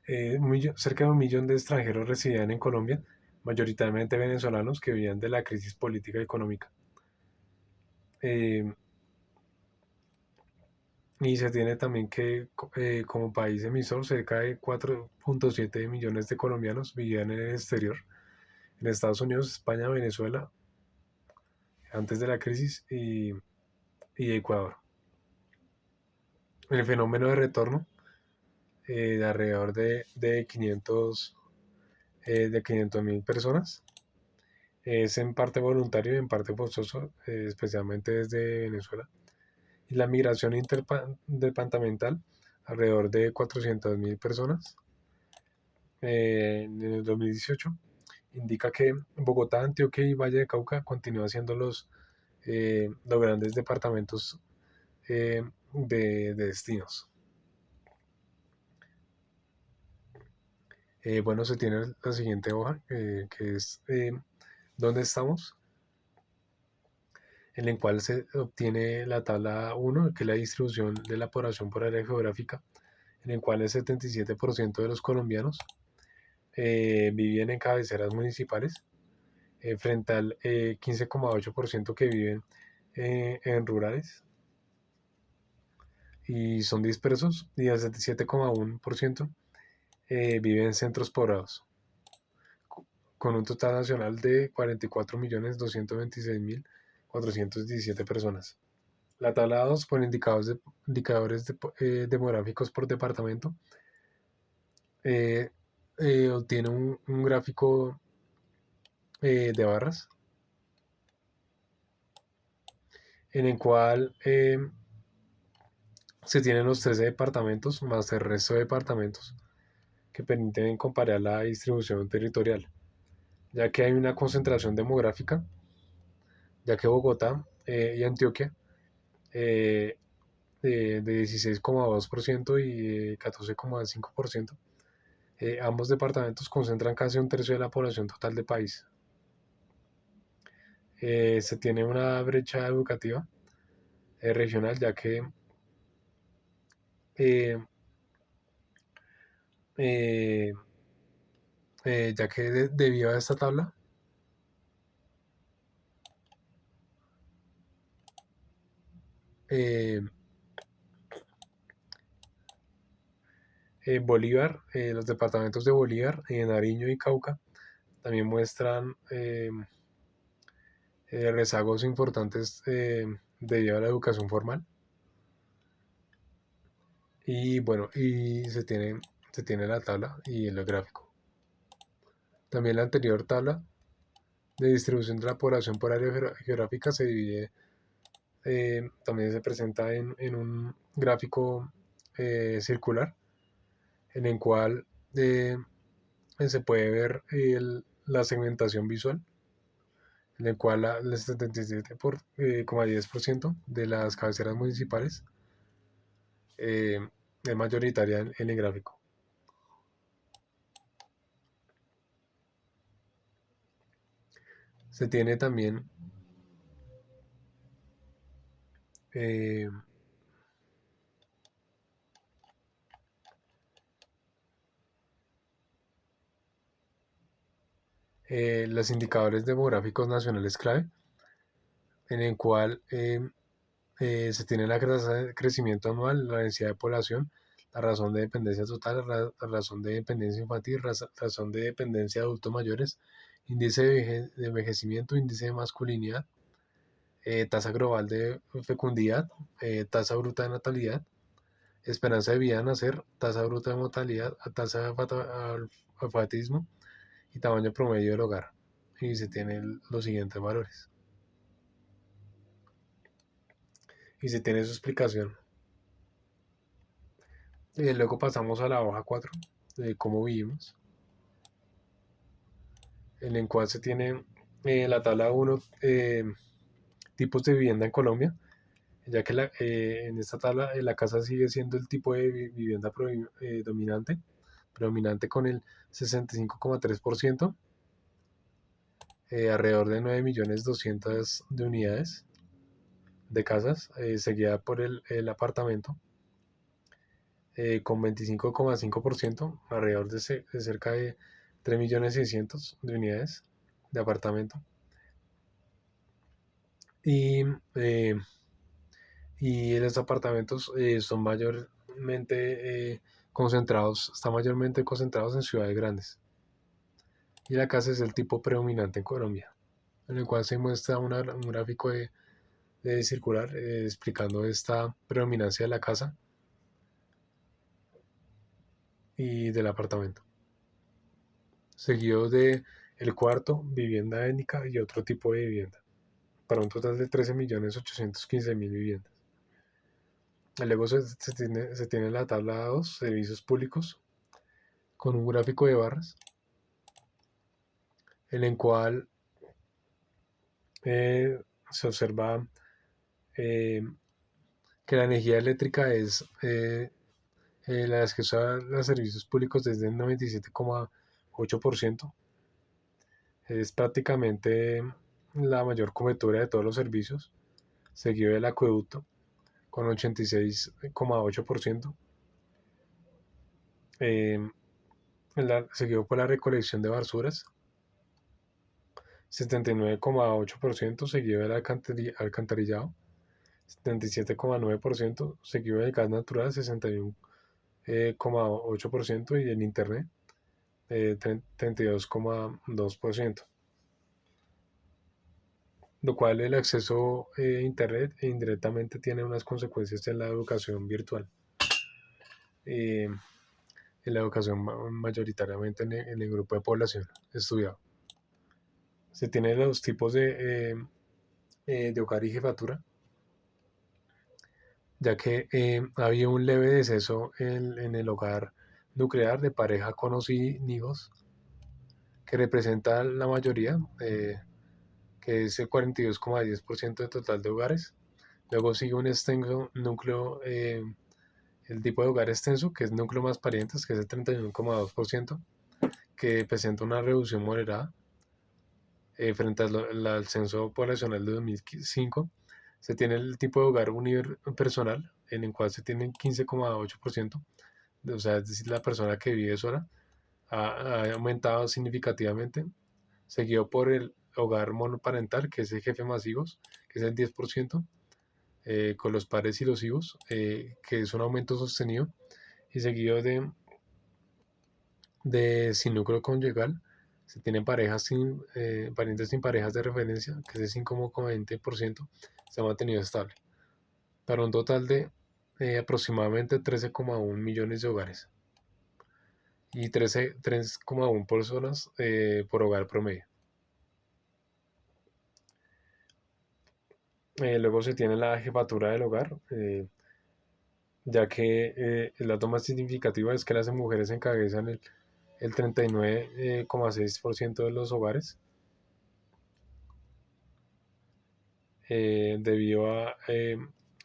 Cerca de 1 millón de extranjeros residían en Colombia, mayoritariamente venezolanos que vivían de la crisis política y económica. Eh, y se tiene también que como país emisor, cerca de 4,7 millones de colombianos vivían en el exterior, en Estados Unidos, España, Venezuela, antes de la crisis, y Ecuador. El fenómeno de retorno de alrededor de 500 mil personas es en parte voluntario y en parte forzoso, especialmente desde Venezuela. Y la migración interdepartamental, alrededor de 400 mil personas en el 2018, indica que Bogotá, Antioquia y Valle de Cauca continúan siendo los grandes departamentos de destinos. Bueno, se tiene la siguiente hoja, que es dónde estamos, en el cual se obtiene la tabla 1, que es la distribución de la población por área geográfica, en el cual el 77% de los colombianos viven en cabeceras municipales, frente al 15,8% que viven en rurales y son dispersos, y el 77,1% vive en centros poblados, con un total nacional de 44.226.417 personas. La tabla 2 por indicadores demográficos por departamento eh, obtiene un gráfico de barras en el cual se tienen los 13 departamentos más el resto de departamentos que permiten comparar la distribución territorial, ya que hay una concentración demográfica, ya que Bogotá y Antioquia eh, de 16,2% y 14,5%, ambos departamentos concentran casi un tercio de la población total del país. Se tiene una brecha educativa regional, eh, eh, debido a esta tabla, eh, Bolívar, los departamentos de Bolívar, Nariño y Cauca también muestran rezagos importantes debido a la educación formal. Y bueno, se tiene la tabla y el gráfico. También la anterior tabla de distribución de la población por área geográfica se divide, también se presenta en un gráfico circular, en el cual se puede ver la segmentación visual, en el cual el 77,10% de las cabeceras municipales eh, es mayoritaria en el gráfico. Se tiene también eh, los indicadores demográficos nacionales clave, en el cual se tiene la tasa de crecimiento anual, la densidad de población, la razón de dependencia total, la razón de dependencia infantil, razón de dependencia de adultos mayores, índice de envejecimiento, índice de masculinidad, tasa global de fecundidad, tasa bruta de natalidad, esperanza de vida a nacer, tasa bruta de mortalidad, tasa de alfabetismo y tamaño promedio del hogar. Y se tienen los siguientes valores. Y se tiene su explicación. Luego pasamos a la hoja 4 de cómo vivimos, en el cual se tiene la tabla 1, tipos de vivienda en Colombia, ya que en esta tabla la casa sigue siendo el tipo de vivienda predominante con el 65,3%, alrededor de 9.200.000 de unidades de casas, seguida por el apartamento. con 25,5%, alrededor de cerca de 3.600.000 de unidades de apartamento. Y, eh, y los apartamentos son mayormente están mayormente concentrados en ciudades grandes. Y la casa es el tipo predominante en Colombia, en el cual se muestra un gráfico de circular explicando esta predominancia de la casa y del apartamento, seguido de el cuarto, vivienda étnica y otro tipo de vivienda, para un total de 13.815.000 viviendas. Luego se tiene la tabla 2, servicios públicos, con un gráfico de barras, en el cual se observa eh, que la energía eléctrica es la que usa los servicios públicos desde el 97,8%. Es prácticamente la mayor cobertura de todos los servicios, seguido del acueducto con 86,8%, eh, seguido por la recolección de basuras, 79,8%, seguido del alcantarillado, 77,9%, seguido del gas natural, 61,8%, y el internet, 32,2%. Lo cual el acceso a internet indirectamente tiene unas consecuencias en la educación virtual, en la educación mayoritariamente en el grupo de población estudiado. Se tienen los tipos de hogar y jefatura, ya que había un leve deceso en el hogar nuclear de pareja con los hijos, que representa la mayoría, que es el 42,10% del total de hogares. Luego sigue un extenso núcleo, el tipo de hogar extenso, que es núcleo más parientes, que es el 31,2%, que presenta una reducción moderada frente al censo poblacional de 2005. Se tiene el tipo de hogar unipersonal, en el cual se tiene 15,8%, o sea, es decir, la persona que vive sola ha aumentado significativamente, seguido por el hogar monoparental, que es el jefe más hijos, que es el 10%, con los padres y los hijos, que es un aumento sostenido, y seguido de sin núcleo conyugal. Se tienen parientes sin parejas de referencia, que es el 5,20%, se ha mantenido estable, para un total de aproximadamente 13,1 millones de hogares y 3,1 personas por hogar promedio. Luego se tiene la jefatura del hogar, ya que el dato más significativo es que las mujeres encabezan el 39,6% de los hogares, debido a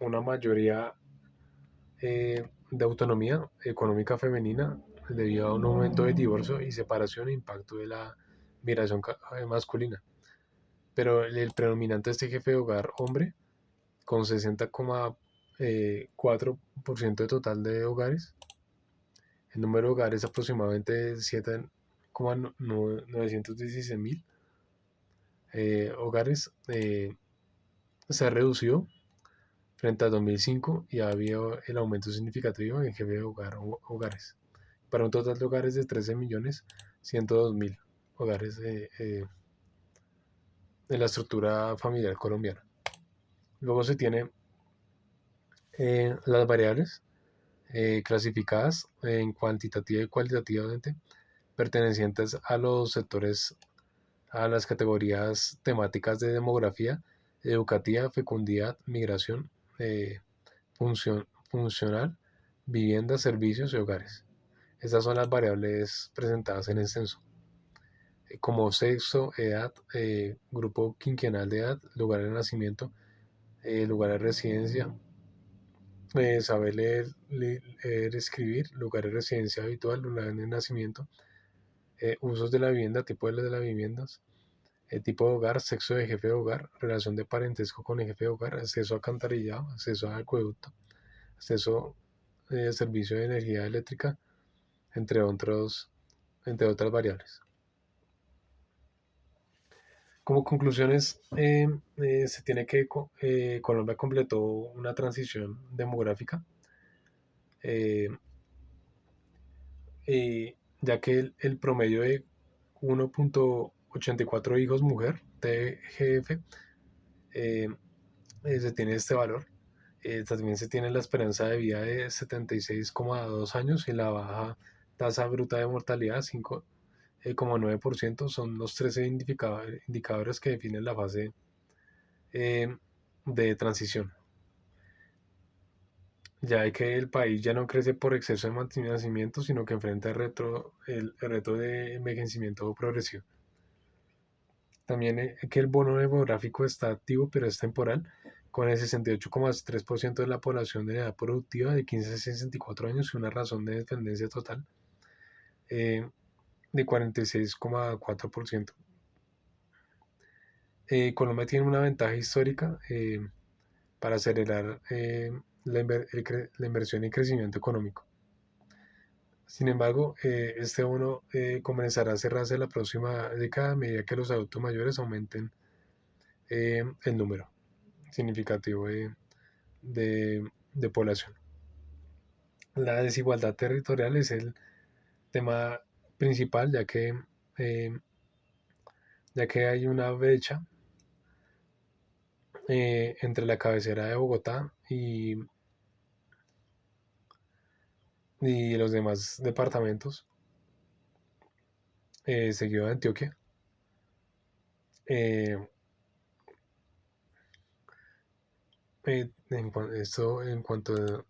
una mayoría de autonomía económica femenina, debido a un aumento de divorcio y separación e impacto de la migración masculina. Pero el predominante es este jefe de hogar hombre, con 60,4% de total de hogares. El número de hogares aproximadamente 7,916.000 hogares. Se ha reducido frente a 2005 y ha habido el aumento significativo en jefe de hogares, para un total de hogares de 13.102.000 hogares en la estructura familiar colombiana. Luego se tiene las variables clasificadas en cuantitativa y cualitativamente, pertenecientes a los sectores, a las categorías temáticas de demografía, educativa, fecundidad, migración, funcional, vivienda, servicios y hogares. Estas son las variables presentadas en el censo, como sexo, edad, grupo quinquenal de edad, lugar de nacimiento, lugar de residencia, saber leer, escribir, lugar de residencia habitual, lugar de nacimiento, usos de la vivienda, tipo de las viviendas, tipo de hogar, sexo de jefe de hogar, relación de parentesco con el jefe de hogar, acceso a alcantarillado, acceso a acueducto, acceso servicio de energía eléctrica, entre otras variables. Como conclusiones, se tiene que Colombia completó una transición demográfica, eh, ya que el promedio de 1,84 hijos mujer TGF se tiene este valor. También se tiene la esperanza de vida de 76,2 años y la baja tasa bruta de mortalidad 5,9%. Son los 13 indicadores que definen la fase eh, de transición, ya que el país ya no crece por exceso de mantenimiento, sino que enfrenta el reto de envejecimiento progresivo. También que el bono demográfico está activo, pero es temporal, con el 68,3% de la población de edad productiva de 15 a 64 años y una razón de dependencia total eh, de 46,4%. Colombia tiene una ventaja histórica para acelerar la inversión y crecimiento económico. Sin embargo, este bono comenzará a cerrarse la próxima década a medida que los adultos mayores aumenten el número significativo de población. La desigualdad territorial es el tema principal, eh, ya que hay una brecha entre la cabecera de Bogotá y los demás departamentos, seguido de Antioquia. Eh, esto en cuanto